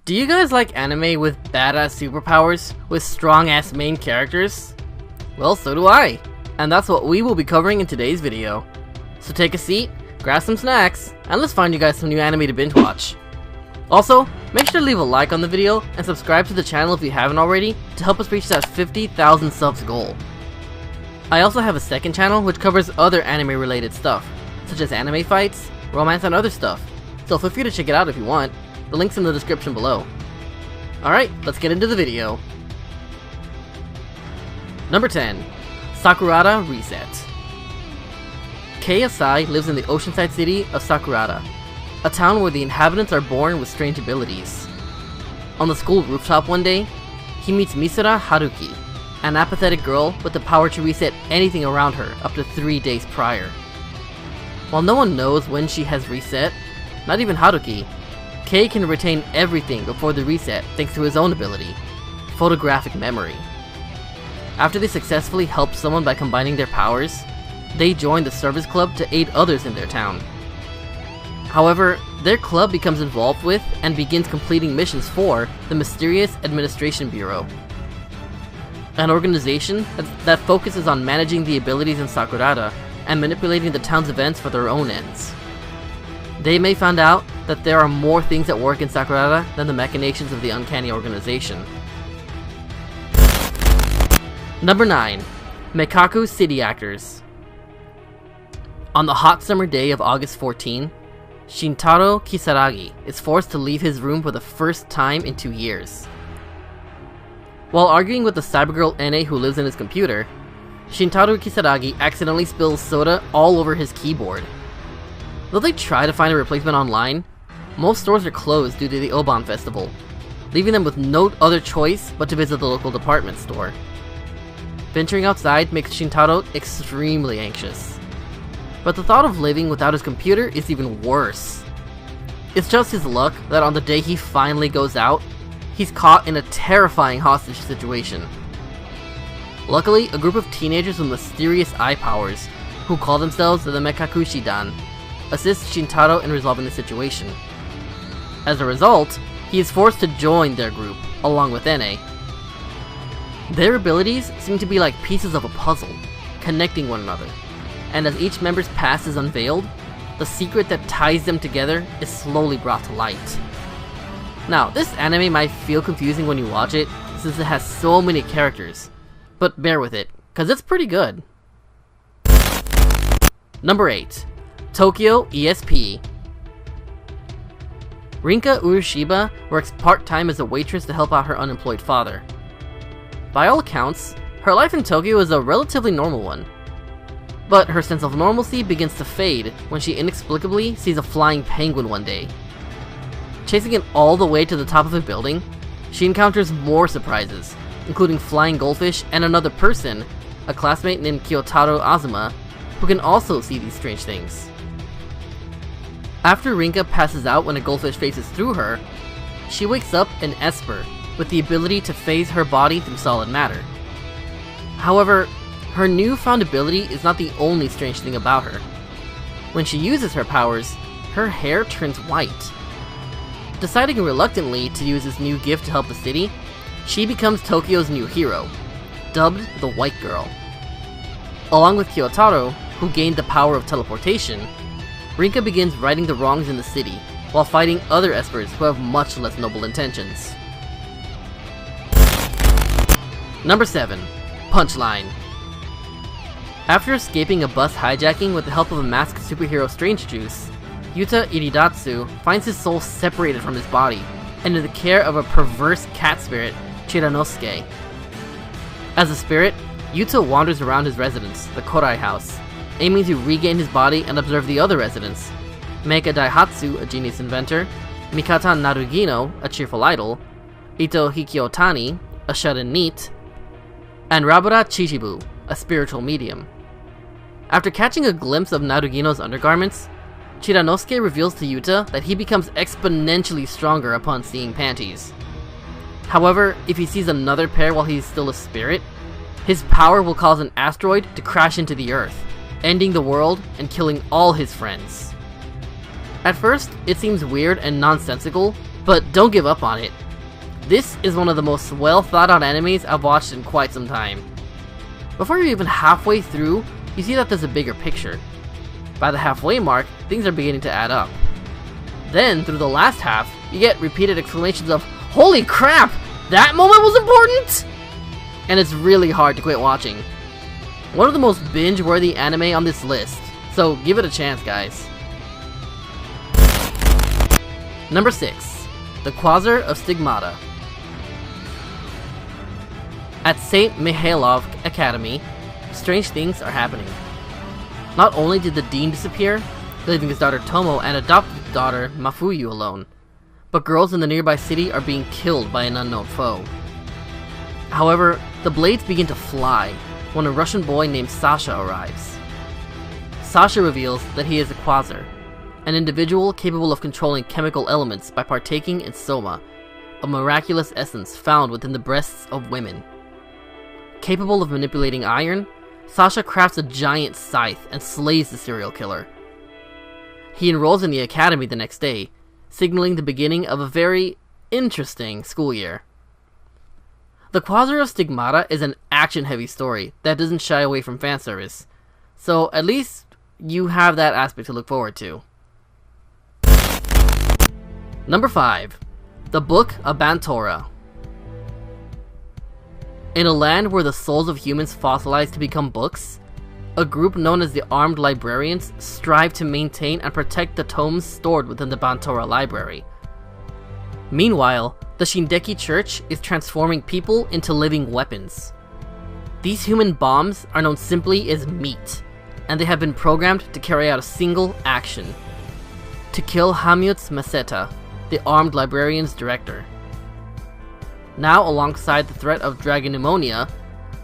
Do you guys like anime with badass superpowers with strong ass main characters? Well, so do I, and that's what we will be covering in today's video. So take a seat, grab some snacks, and let's find you guys some new anime to binge watch. Also, make sure to leave a like on the video and subscribe to the channel if you haven't already to help us reach that 50,000 subs goal. I also have a second channel which covers other anime related stuff, such as anime fights, romance, and other stuff, so feel free to check it out if you want. The link's in the description below. Alright, let's get into the video. Number 10. Sakurada Reset. Kei Asai lives in the oceanside city of Sakurada, a town where the inhabitants are born with strange abilities. On the school rooftop one day, he meets Misura Haruki, an apathetic girl with the power to reset anything around her up to 3 days prior. While no one knows when she has reset, not even Haruki, Kei can retain everything before the reset thanks to his own ability, photographic memory. After they successfully help someone by combining their powers, they join the service club to aid others in their town. However, their club becomes involved with and begins completing missions for the mysterious Administration Bureau, an organization that focuses on managing the abilities in Sakurada and manipulating the town's events for their own ends. They may find out that there are more things at work in Sakurada than the machinations of the uncanny organization. Number 9. Meikaku City Actors. On the hot summer day of August 14, Shintaro Kisaragi is forced to leave his room for the first time in 2 years. While arguing with the cybergirl Ene who lives in his computer, Shintaro Kisaragi accidentally spills soda all over his keyboard. Though they try to find a replacement online, most stores are closed due to the Oban festival, leaving them with no other choice but to visit the local department store. Venturing outside makes Shintaro extremely anxious, but the thought of living without his computer is even worse. It's just his luck that on the day he finally goes out, he's caught in a terrifying hostage situation. Luckily, a group of teenagers with mysterious eye powers, who call themselves the Mekakushidan, assist Shintaro in resolving the situation. As a result, he is forced to join their group, along with Ene. Their abilities seem to be like pieces of a puzzle, connecting one another, and as each member's past is unveiled, the secret that ties them together is slowly brought to light. Now, this anime might feel confusing when you watch it, since it has so many characters, but bear with it, cause it's pretty good. Number 8. Tokyo ESP. Rinka Urushiba works part-time as a waitress to help out her unemployed father. By all accounts, her life in Tokyo is a relatively normal one. But her sense of normalcy begins to fade when she inexplicably sees a flying penguin one day. Chasing it all the way to the top of a building, she encounters more surprises, including flying goldfish and another person, a classmate named Kyotaro Azuma, who can also see these strange things. After Rinka passes out when a goldfish faces through her, she wakes up an Esper with the ability to phase her body through solid matter. However, her newfound ability is not the only strange thing about her. When she uses her powers, her hair turns white. Deciding reluctantly to use this new gift to help the city, she becomes Tokyo's new hero, dubbed the White Girl. Along with Kyotaro, who gained the power of teleportation, Rinka begins righting the wrongs in the city, while fighting other Espers who have much less noble intentions. Number 7. Punchline. After escaping a bus hijacking with the help of a masked superhero Strange Juice, Yuta Iridatsu finds his soul separated from his body, and in the care of a perverse cat spirit, Chiranosuke. As a spirit, Yuta wanders around his residence, the Korai house, aiming to regain his body and observe the other residents: Meika Daihatsu, a genius inventor; Mikata Narugino, a cheerful idol; Ito Hikiotani, a shut-in NEET; and Rabura Chichibu, a spiritual medium. After catching a glimpse of Narugino's undergarments, Chiranosuke reveals to Yuta that he becomes exponentially stronger upon seeing panties. However, if he sees another pair while he is still a spirit, his power will cause an asteroid to crash into the Earth, ending the world and killing all his friends. At first, it seems weird and nonsensical, But don't give up on it. This is one of the most well thought out animes I've watched in quite some time. Before you're even halfway through, you see that there's a bigger picture. By the halfway mark, things are beginning to add up. Then, through the last half, you get repeated exclamations of, "Holy crap! That moment was important!" And it's really hard to quit watching. One of the most binge-worthy anime on this list, so give it a chance, guys. Number 6. The Quasar of Stigmata. At St. Mihailov Academy, strange things are happening. Not only did the dean disappear, leaving his daughter Tomo and adopted daughter Mafuyu alone, but girls in the nearby city are being killed by an unknown foe. However, the blades begin to fly when a Russian boy named Sasha arrives. Sasha reveals that he is a Quasar, an individual capable of controlling chemical elements by partaking in soma, a miraculous essence found within the breasts of women. Capable of manipulating iron, Sasha crafts a giant scythe and slays the serial killer. He enrolls in the academy the next day, signaling the beginning of a very interesting school year. The Quasar of Stigmata is an action-heavy story that doesn't shy away from fanservice, so at least you have that aspect to look forward to. Number 5. The Book of Bantora. In a land where the souls of humans fossilize to become books, a group known as the Armed Librarians strive to maintain and protect the tomes stored within the Bantora library. Meanwhile, the Shindeki Church is transforming people into living weapons. These human bombs are known simply as meat, and they have been programmed to carry out a single action: to kill Hamyuts Maseta, the Armed Librarians director. Now, alongside the threat of dragon pneumonia,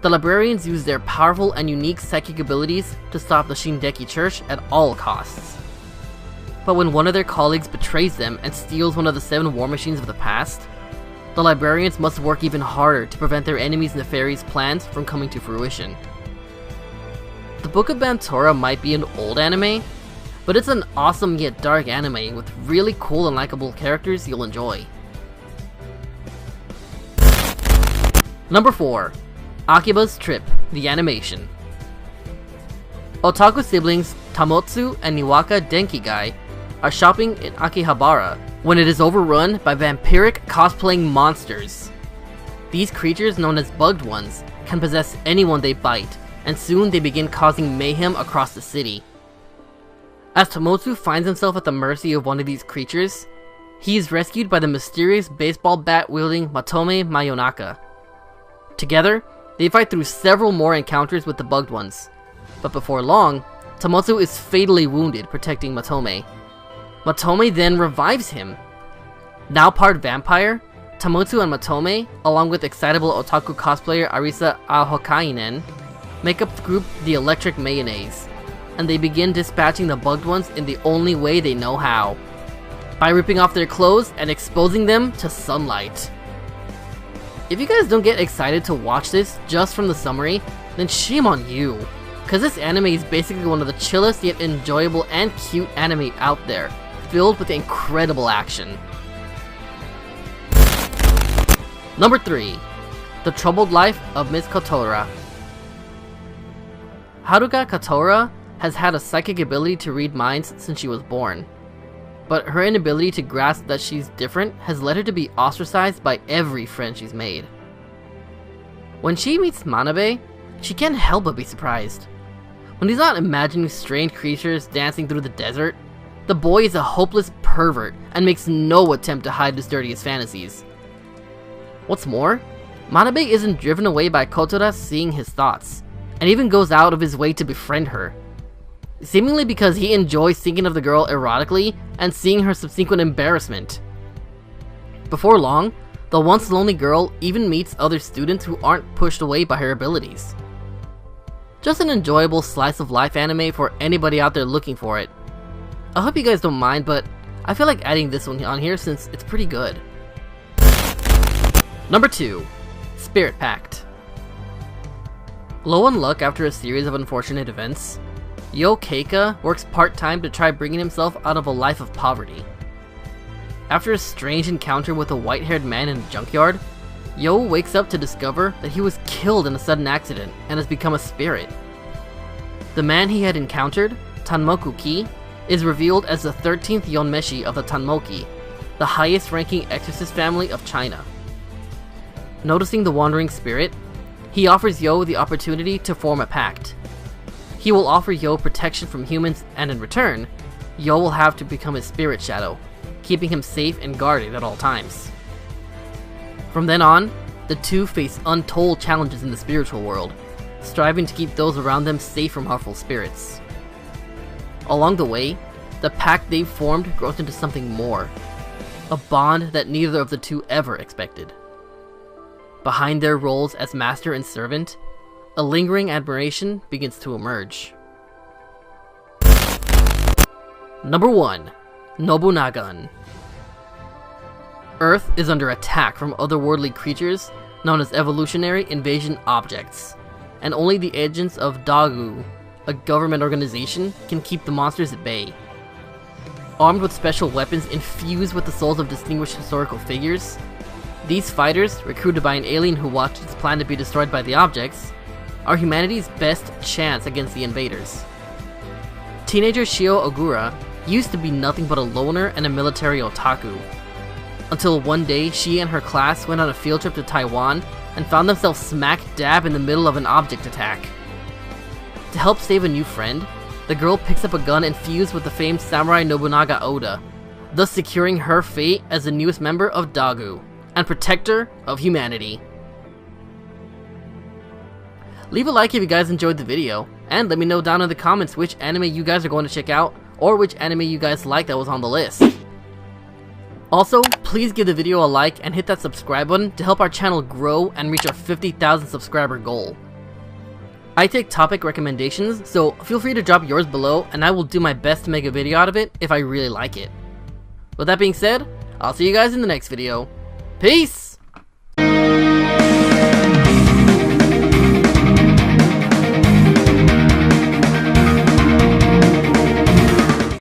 the librarians use their powerful and unique psychic abilities to stop the Shindeki Church at all costs. But when one of their colleagues betrays them and steals one of the 7 war machines of the past, the librarians must work even harder to prevent their enemies' nefarious plans from coming to fruition. The Book of Bantora might be an old anime, but it's an awesome yet dark anime with really cool and likable characters you'll enjoy. Number 4. Akiba's Trip, the animation. Otaku siblings Tamotsu and Niwaka Denkigai are shopping in Akihabara when it is overrun by vampiric cosplaying monsters. These creatures, known as bugged ones, can possess anyone they bite, and soon they begin causing mayhem across the city. As Tamotsu finds himself at the mercy of one of these creatures, he is rescued by the mysterious baseball bat-wielding Matome Mayonaka. Together, they fight through several more encounters with the bugged ones, but before long, Tamotsu is fatally wounded protecting Matome. Matome then revives him. Now part vampire, Tamotsu and Matome, along with excitable otaku cosplayer Arisa Ahokainen, make up the group the Electric Mayonnaise, and they begin dispatching the bugged ones in the only way they know how: by ripping off their clothes and exposing them to sunlight. If you guys don't get excited to watch this just from the summary, then shame on you, cause this anime is basically one of the chillest yet enjoyable and cute anime out there, filled with incredible action. Number 3. The Troubled Life of Miss Kotora. Haruka Kotora has had a psychic ability to read minds since she was born, but her inability to grasp that she's different has led her to be ostracized by every friend she's made. When she meets Manabe, she can't help but be surprised. When he's not imagining strange creatures dancing through the desert, the boy is a hopeless pervert and makes no attempt to hide his dirtiest fantasies. What's more, Manabe isn't driven away by Kotora seeing his thoughts, and even goes out of his way to befriend her, seemingly because he enjoys thinking of the girl erotically and seeing her subsequent embarrassment. Before long, the once lonely girl even meets other students who aren't pushed away by her abilities. Just an enjoyable slice of life anime for anybody out there looking for it. I hope you guys don't mind, but I feel like adding this one on here since it's pretty good. Number 2. Spirit Pact. Low on luck after a series of unfortunate events, Yo Keika works part-time to try bringing himself out of a life of poverty. After a strange encounter with a white-haired man in a junkyard, Yo wakes up to discover that he was killed in a sudden accident and has become a spirit. The man he had encountered, Tanmoku Ki, is revealed as the 13th Yonmeshi of the Tanmoki, the highest-ranking exorcist family of China. Noticing the wandering spirit, he offers Yo the opportunity to form a pact. He will offer Yo protection from humans, and in return, Yo will have to become his spirit shadow, keeping him safe and guarded at all times. From then on, the two face untold challenges in the spiritual world, striving to keep those around them safe from harmful spirits. Along the way, the pact they've formed grows into something more, a bond that neither of the two ever expected. Behind their roles as master and servant, a lingering admiration begins to emerge. Number 1. Nobunagan. Earth is under attack from otherworldly creatures known as evolutionary invasion objects, and only the agents of Dagu, a government organization, can keep the monsters at bay. Armed with special weapons infused with the souls of distinguished historical figures, these fighters, recruited by an alien who watched his plan to be destroyed by the objects, are humanity's best chance against the invaders. Teenager Shio Ogura used to be nothing but a loner and a military otaku, until one day she and her class went on a field trip to Taiwan and found themselves smack dab in the middle of an object attack. To help save a new friend, the girl picks up a gun infused with the famed samurai Nobunaga Oda, thus securing her fate as the newest member of Dagu, and protector of humanity. Leave a like if you guys enjoyed the video, and let me know down in the comments which anime you guys are going to check out, or which anime you guys like that was on the list. Also, please give the video a like and hit that subscribe button to help our channel grow and reach our 50,000 subscriber goal. I take topic recommendations, so feel free to drop yours below and I will do my best to make a video out of it if I really like it. With that being said, I'll see you guys in the next video. Peace!